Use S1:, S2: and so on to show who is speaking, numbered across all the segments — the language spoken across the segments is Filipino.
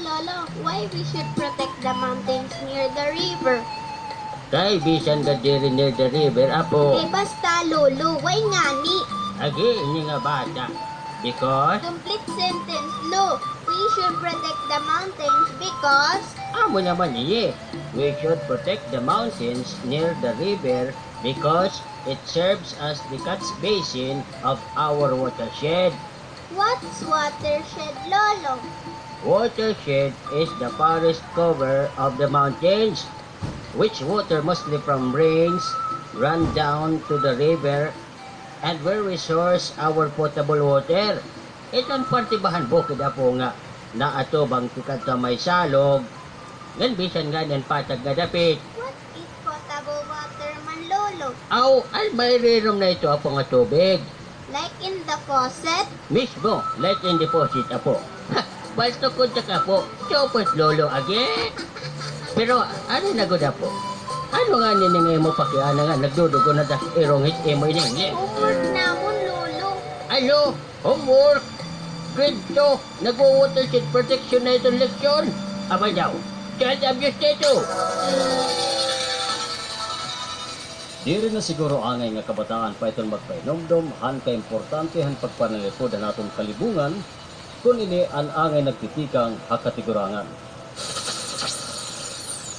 S1: Lolo, why we should protect the mountains near the river?
S2: Kay bisan ka diri near the river, apo.
S1: Eh basta, Lolo, why ngani?
S2: Agi, ini nga bata. Because,
S1: Complete sentence, Lo. We should protect the mountains because...
S2: amo naman iye. We should protect the mountains near the river because it serves as the catch basin of our watershed.
S1: What's watershed, Lolo?
S2: Watershed is the forest cover of the mountains, which water mostly from rains run down to the river and where we source our potable water. Itong partibahan bukid apo nga na ato bang tukad sa may salog, ngan bisan nga ng patag nga dapit.
S1: What is potable water man, Lolo?
S2: Aw, ay may rirom na ito apo nga tubig.
S1: Like in the faucet?
S2: Mismo, like in deposit apo. Ha, balto ko ka po, chopot lolo again. Pero ano na gud apo? Ano nga ni nga mo pakiana nga nagdudugo na das irongit imo ini.
S1: Homework namon, Lolo.
S2: Ano? Homework? Grade 2, nag-watershed protection na itong leksyon. Aba daw, child abuse dito.
S3: Di rin na siguro angay nga kabataan pa itong magpainomdom, han ka-importante han pagpanalipod na natong kalibungan, kung ini ang angay nagtitikang hakatigurangan.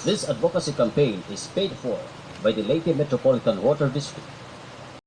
S3: This advocacy campaign is paid for by the Leyte Metropolitan Water District.